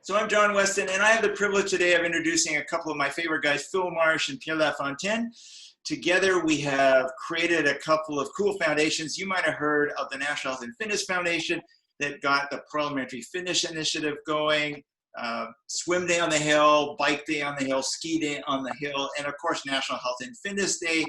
So I'm John Weston, and I have the privilege today of introducing a couple of my favorite guys, Phil Marsh and Pierre Lafontaine. Together, we have created a couple of cool foundations. You might have heard of the National Health and Fitness Foundation that got the Parliamentary Fitness Initiative going, Swim Day on the Hill, Bike Day on the Hill, Ski Day on the Hill, and of course, National Health and Fitness Day,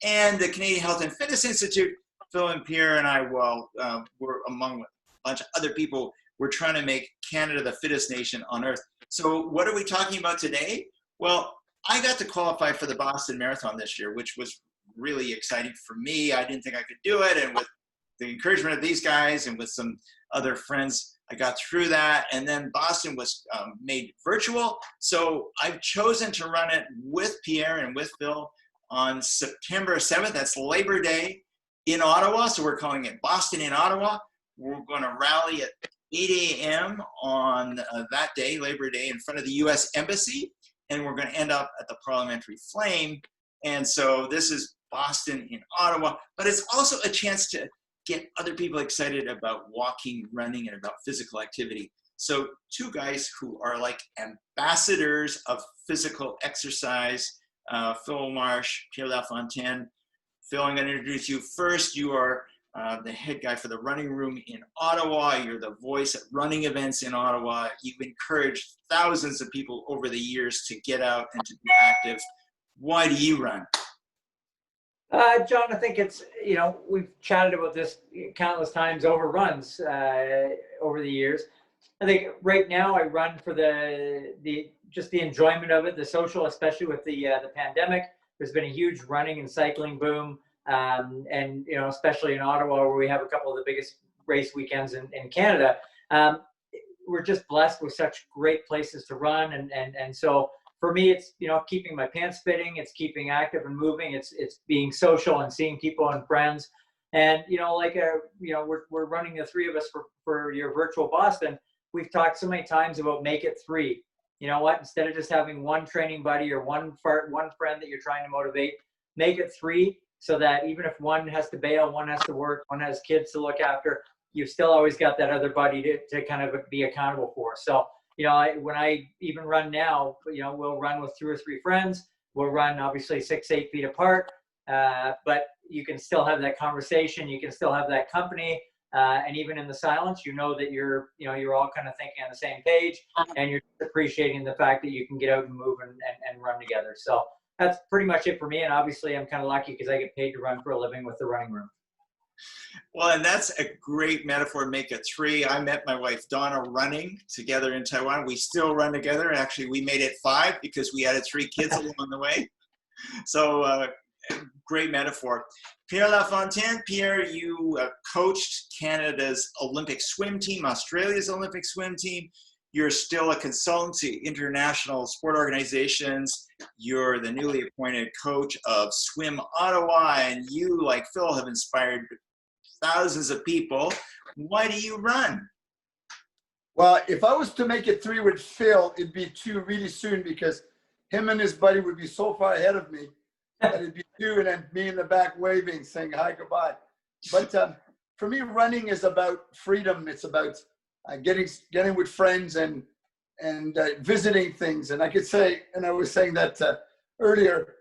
and the Canadian Health and Fitness Institute. Phil and Pierre and I, were among a bunch of other people. We're trying to make Canada the fittest nation on earth. So what are we talking about today? Well, I got to qualify for the Boston Marathon this year, which was really exciting for me. I didn't think I could do it. And with the encouragement of these guys and with some other friends, I got through that. And then Boston was made virtual. So I've chosen to run it with Pierre and with Phil on September 7th. That's Labor Day in Ottawa. So we're calling it Boston in Ottawa. We're going to rally at 8 a.m. on that day, Labor Day, in front of the U.S. Embassy, and we're going to end up at the Parliamentary Flame. And so this is Boston in Ottawa, but it's also a chance to get other people excited about walking, running, and about physical activity. So two guys who are like ambassadors of physical exercise, Phil Marsh, Pierre Lafontaine. Phil, I'm going to introduce you first. You are the head guy for the running room in Ottawa. You're the voice at running events in Ottawa. You've encouraged thousands of people over the years to get out and to be active. Why do you run? John, I think it's, we've chatted about this countless times over runs over the years. I think right now I run for just the enjoyment of it, the social, especially with the pandemic. There's been a huge running and cycling boom. And especially in Ottawa, where we have a couple of the biggest race weekends in Canada, we're just blessed with such great places to run. And so for me, it's, keeping my pants fitting, it's keeping active and moving, it's being social and seeing people and friends. And, we're running the three of us for your virtual Boston. We've talked so many times about make it three. You know what? Instead of just having one training buddy or one friend that you're trying to motivate, make it three. So that even if one has to bail, one has to work, one has kids to look after, you've still always got that other buddy to kind of be accountable for. So, when I even run now, we'll run with 2 or 3 friends. We'll run obviously 6-8 feet apart, but you can still have that conversation. You can still have that company. And even in the silence, that you're all kind of thinking on the same page, and you're appreciating the fact that you can get out and move and run together. So that's pretty much it for me. And obviously I'm kind of lucky because I get paid to run for a living with the running room. Well, and that's a great metaphor, make it three. I met my wife, Donna, running together in Taiwan. We still run together. Actually, we made it 5 because we added 3 kids along the way. So great metaphor. Pierre Lafontaine, Pierre, you coached Canada's Olympic swim team, Australia's Olympic swim team. You're still a consultant to international sport organizations. You're the newly appointed coach of Swim Ottawa, and you, like Phil, have inspired thousands of people. Why do you run? Well, if I was to make it 3 with Phil, it'd be 2 really soon because him and his buddy would be so far ahead of me that it'd be 2 and then me in the back waving, saying hi, goodbye. But for me, running is about freedom. It's about getting with friends and visiting things. And I could say, and I was saying that earlier,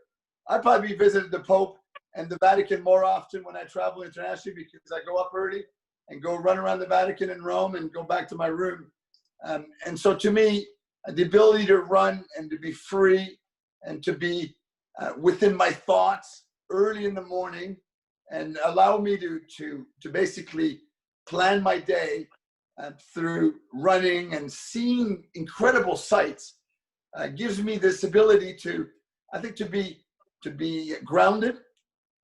I probably visited the Pope and the Vatican more often when I travel internationally because I go up early and go run around the Vatican in Rome and go back to my room. And so to me, the ability to run and to be free and to be within my thoughts early in the morning and allow me to basically plan my day through running and seeing incredible sights gives me this ability to be grounded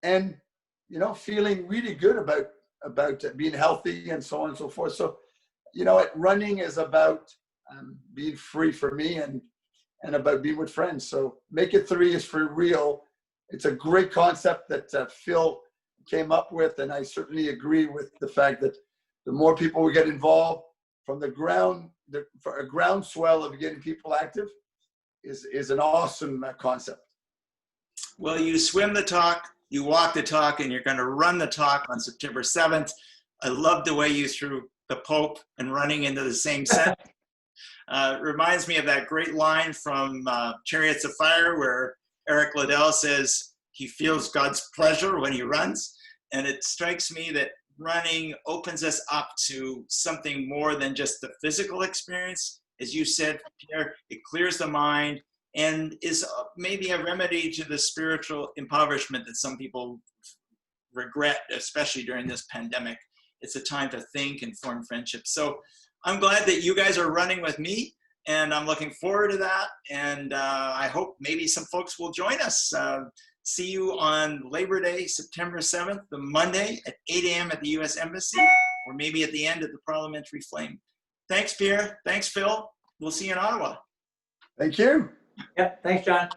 and feeling really good about being healthy and so on and so forth. So running is about being free for me and about being with friends. So make it 3 is for real. It's a great concept that Phil came up with, and I certainly agree with the fact that the more people we get involved from the ground, for a groundswell of getting people active is an awesome concept. Well, you swim the talk, you walk the talk, and you're going to run the talk on September 7th. I love the way you threw the Pope and running into the same set. Reminds me of that great line from Chariots of Fire where Eric Liddell says he feels God's pleasure when he runs. And it strikes me that running opens us up to something more than just the physical experience. As you said, Pierre, it clears the mind and is maybe a remedy to the spiritual impoverishment that some people regret, especially during this pandemic. It's a time to think and form friendships. So I'm glad that you guys are running with me, and I'm looking forward to that. And I hope maybe some folks will join us. See you on Labor Day, September 7th, the Monday at 8 a.m. at the U.S. Embassy, or maybe at the end of the Parliamentary Flame. Thanks, Pierre. Thanks, Phil. We'll see you in Ottawa. Thank you. Yep. Thanks, John.